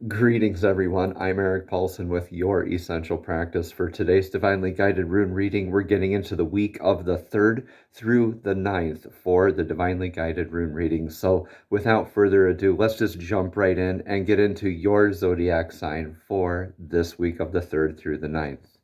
Greetings, everyone. I'm Eric Paulson with Your Essential Practice. For today's Divinely Guided Rune reading, we're getting into the week of the 3rd through the 9th for the Divinely Guided Rune reading. So without further ado, let's just jump right in and get into your zodiac sign for this week of the 3rd through the 9th.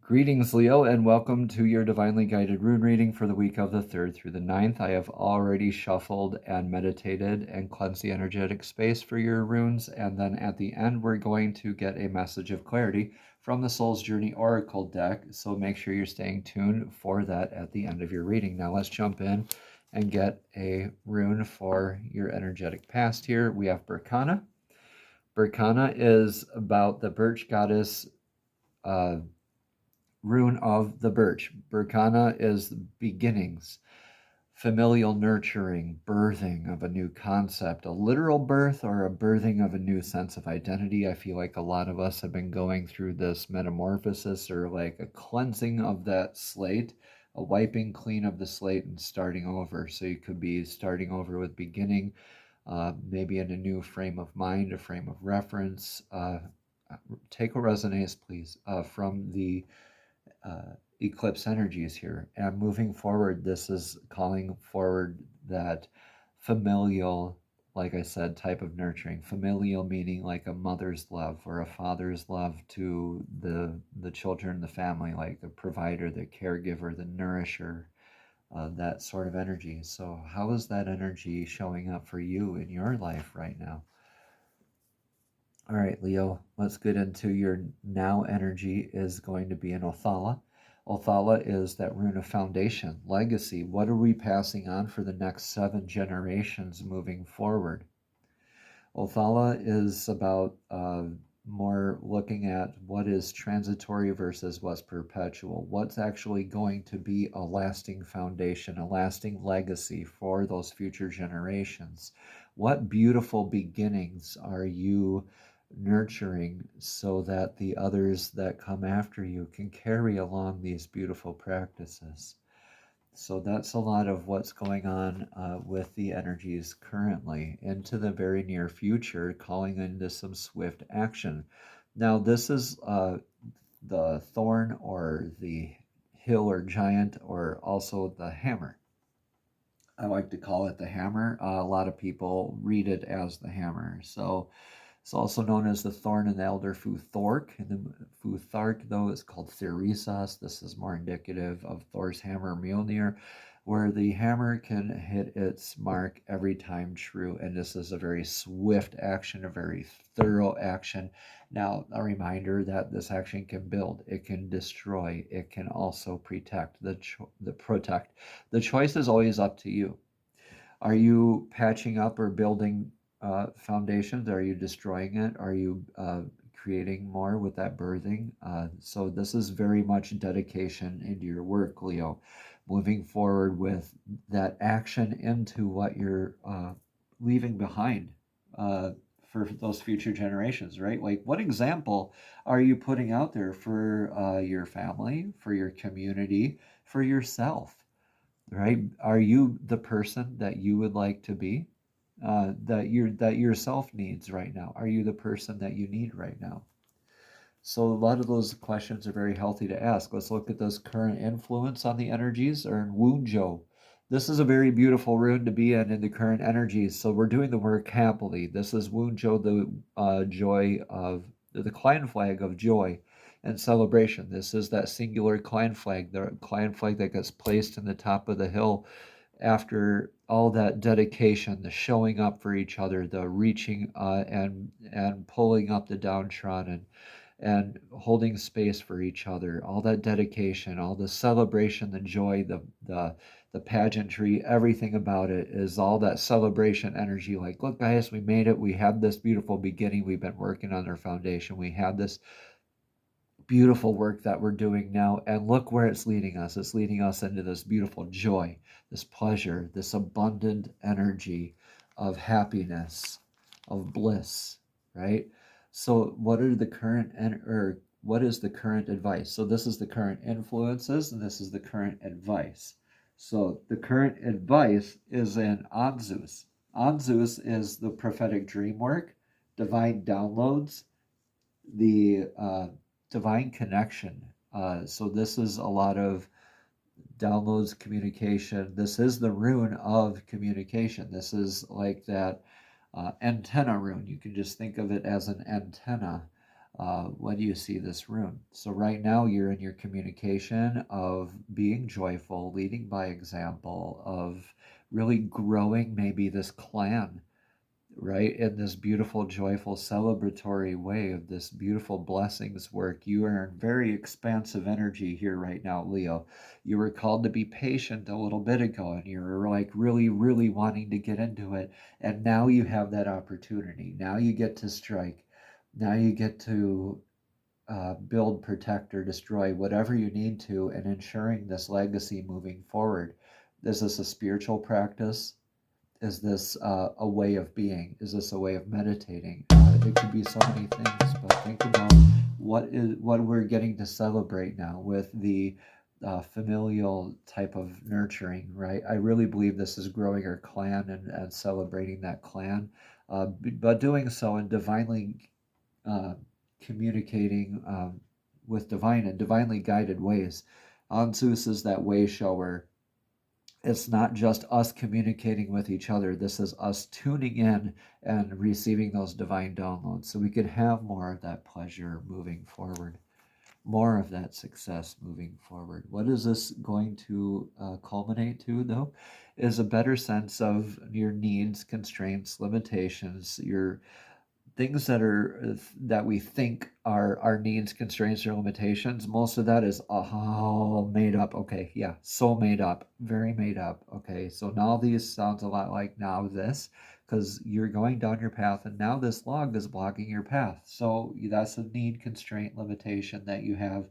Greetings, Leo, and welcome to your Divinely Guided Rune reading for the week of the 3rd through the 9th. I have already shuffled and meditated and cleansed the energetic space for your runes, and then at the end we're going to get a message of clarity from the Soul's Journey Oracle deck, so make sure you're staying tuned for that at the end of your reading. Now let's jump in and get a rune for your energetic past here. We have Berkana. Berkana is about the birch goddess, rune of the birch. Berkana is beginnings, familial nurturing, birthing of a new concept, a literal birth or a birthing of a new sense of identity. I feel like a lot of us have been going through this metamorphosis or like a cleansing of that slate, a wiping clean of the slate and starting over. So you could be starting over with beginning, maybe in a new frame of mind, a frame of reference. Take a resonance, please, from the eclipse energies here. And moving forward, this is calling forward that familial, like I said, type of nurturing. Familial meaning like a mother's love or a father's love to the children, the family, like the provider, the caregiver, the nourisher, that sort of energy. So how is that energy showing up for you in your life right now? All right, Leo, let's get into your now energy is going to be an Othala. Othala is that rune of foundation, legacy. What are we passing on for the next 7 generations moving forward? Othala is about more looking at what is transitory versus what's perpetual. What's actually going to be a lasting foundation, a lasting legacy for those future generations? What beautiful beginnings are you nurturing so that the others that come after you can carry along these beautiful practices? So that's a lot of what's going on with the energies currently into the very near future, calling into some swift action. Now, this is the thorn or the hill or giant, or also the hammer. I like to call it the hammer. A lot of people read it as the hammer. So it's also known as the thorn and the elder Futhark. And the Futhark, though, is called Theresas. This is more indicative of Thor's hammer Mjolnir, where the hammer can hit its mark every time true. And this is a very swift action, a very thorough action. Now, a reminder that this action can build, it can destroy, it can also protect. Protect. The choice is always up to you. Are you patching up or building foundations? Are you destroying it? Are you creating more with that birthing? So this is very much dedication into your work, Leo. Moving forward with that action into what you're leaving behind for those future generations, right? Like, what example are you putting out there for your family, for your community, for yourself? Right? Are you the person that you would like to be? That yourself needs right now? Are you the person that you need right now? So a lot of those questions are very healthy to ask. Let's look at this current influence on the energies, or in Wunjo. This is a very beautiful rune to be in the current energies. So we're doing the work happily. This is Wunjo, the joy of the clan flag of joy and celebration. This is that singular clan flag, the clan flag that gets placed in the top of the hill after all that dedication, the showing up for each other, the reaching and pulling up the downtrodden, and holding space for each other, all that dedication, all the celebration, the joy, the pageantry, everything about it is all that celebration energy. Like, look, guys, we made it. We had this beautiful beginning. We've been working on our foundation. We had this beautiful work that we're doing now, and look where it's leading us. It's leading us into this beautiful joy, this pleasure, this abundant energy of happiness, of bliss, right? So what are the current or what is the current advice? So this is the current influences and this is the current advice. So the current advice is in Anzus. Anzus is the prophetic dream work, divine downloads, the divine connection. So this is a lot of downloads, communication. This is the rune of communication. This is like that antenna rune. You can just think of it as an antenna when you see this rune. So right now you're in your communication of being joyful, leading by example, of really growing maybe this clan, right? In this beautiful, joyful, celebratory way of this beautiful blessings work. You are in very expansive energy here right now, Leo. You were called to be patient a little bit ago, and you were like really, really wanting to get into it. And now you have that opportunity. Now you get to strike. Now you get to build, protect, or destroy whatever you need to, and ensuring this legacy moving forward. Is this a spiritual practice? Is this a way of being? Is this a way of meditating? It could be so many things, but think about what we're getting to celebrate now with the familial type of nurturing, right? I really believe this is growing our clan and celebrating that clan, but doing so in divinely uh, communicating with divine and divinely guided ways. Anzus is that way shower. It's not just us communicating with each other. This is us tuning in and receiving those divine downloads so we could have more of that pleasure moving forward, more of that success moving forward. What is this going to culminate to, though? Is a better sense of your needs, constraints, limitations, your things that we think are our needs, constraints, or limitations. Most of that is all made up. Okay, yeah, so made up, very made up. Okay, so now these sounds a lot like now this, because you're going down your path, and now this log is blocking your path. So that's a need, constraint, limitation that you have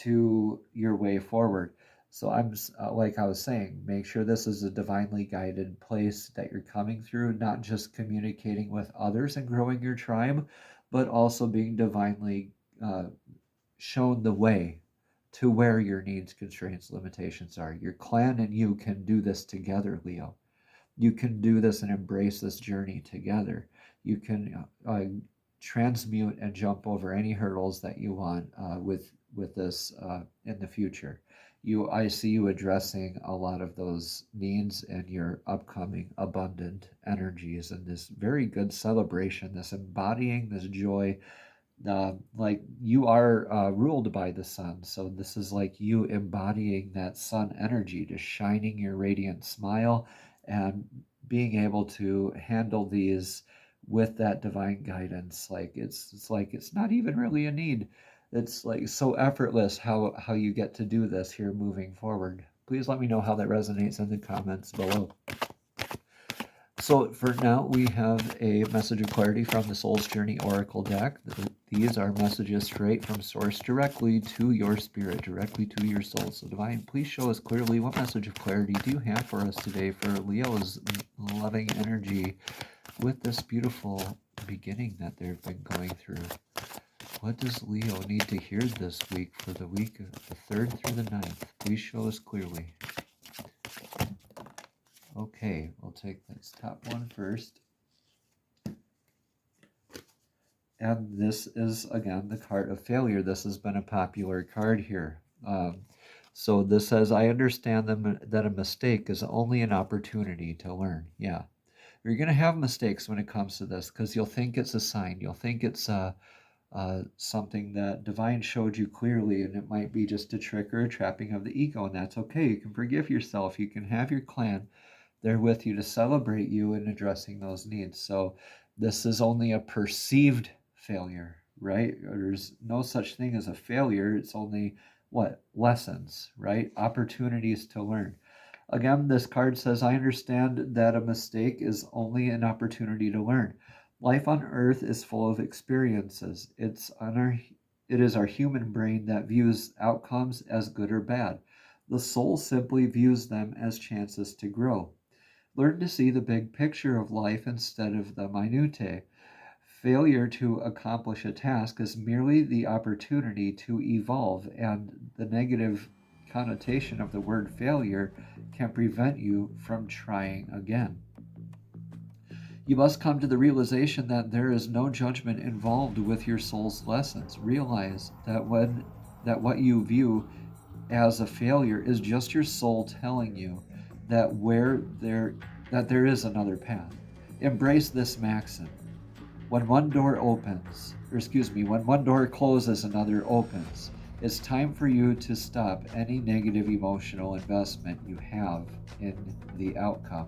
to your way forward. So I'm like I was saying, make sure this is a divinely guided place that you're coming through, not just communicating with others and growing your tribe, but also being divinely shown the way to where your needs, constraints, limitations are. Your clan and you can do this together, Leo. You can do this and embrace this journey together. You can transmute and jump over any hurdles that you want with this in the future. I see you addressing a lot of those needs and your upcoming abundant energies and this very good celebration, this embodying this joy. Like you are ruled by the sun, so this is like you embodying that sun energy, just shining your radiant smile and being able to handle these with that divine guidance. Like it's not even really a need. It's like so effortless how you get to do this here moving forward. Please let me know how that resonates in the comments below. So for now, we have a message of clarity from the Soul's Journey Oracle deck. These are messages straight from Source directly to your spirit, directly to your soul. So Divine, please show us clearly what message of clarity do you have for us today for Leo's loving energy with this beautiful beginning that they've been going through. What does Leo need to hear this week for the week of the 3rd through the 9th? Please show us clearly. Okay, we'll take this top one first. And this is, again, the card of failure. This has been a popular card here. So this says, I understand that a mistake is only an opportunity to learn. Yeah. You're going to have mistakes when it comes to this because you'll think it's a sign. You'll think it's something that Divine showed you clearly, and it might be just a trick or a trapping of the ego, and that's okay. You can forgive yourself. You can have your clan there with you to celebrate you in addressing those needs. So this is only a perceived failure, right? There's no such thing as a failure. It's only what? Lessons, right? Opportunities to learn. Again, this card says, I understand that a mistake is only an opportunity to learn. Life on earth is full of experiences. It is our human brain that views outcomes as good or bad. The soul simply views them as chances to grow. Learn to see the big picture of life instead of the minutiae. Failure to accomplish a task is merely the opportunity to evolve, and the negative connotation of the word failure can prevent you from trying again. You must come to the realization that there is no judgment involved with your soul's lessons. Realize that what you view as a failure is just your soul telling you that there is another path. Embrace this maxim. When one door opens, or excuse me, when one door closes, another opens. It's time for you to stop any negative emotional investment you have in the outcome.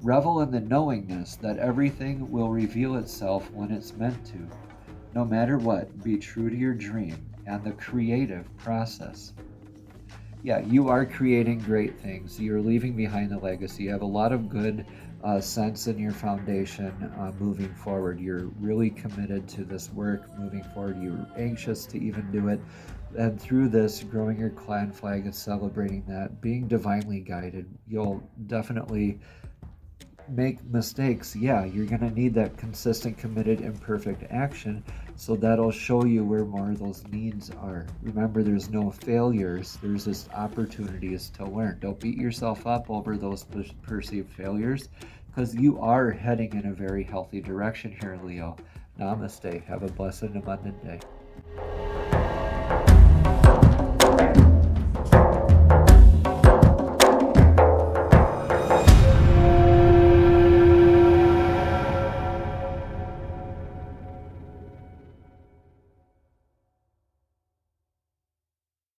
Revel in the knowingness that everything will reveal itself when it's meant to. No matter what, be true to your dream and the creative process. Yeah, you are creating great things. You're leaving behind a legacy. You have a lot of good sense in your foundation moving forward. You're really committed to this work moving forward. You're anxious to even do it. And through this, growing your clan flag and celebrating that, being divinely guided, you'll definitely make mistakes. Yeah, you're going to need that consistent, committed, imperfect action. So that'll show you where more of those needs are. Remember, there's no failures. There's just opportunities to learn. Don't beat yourself up over those perceived failures, because you are heading in a very healthy direction here, Leo. Namaste. Have a blessed and abundant day.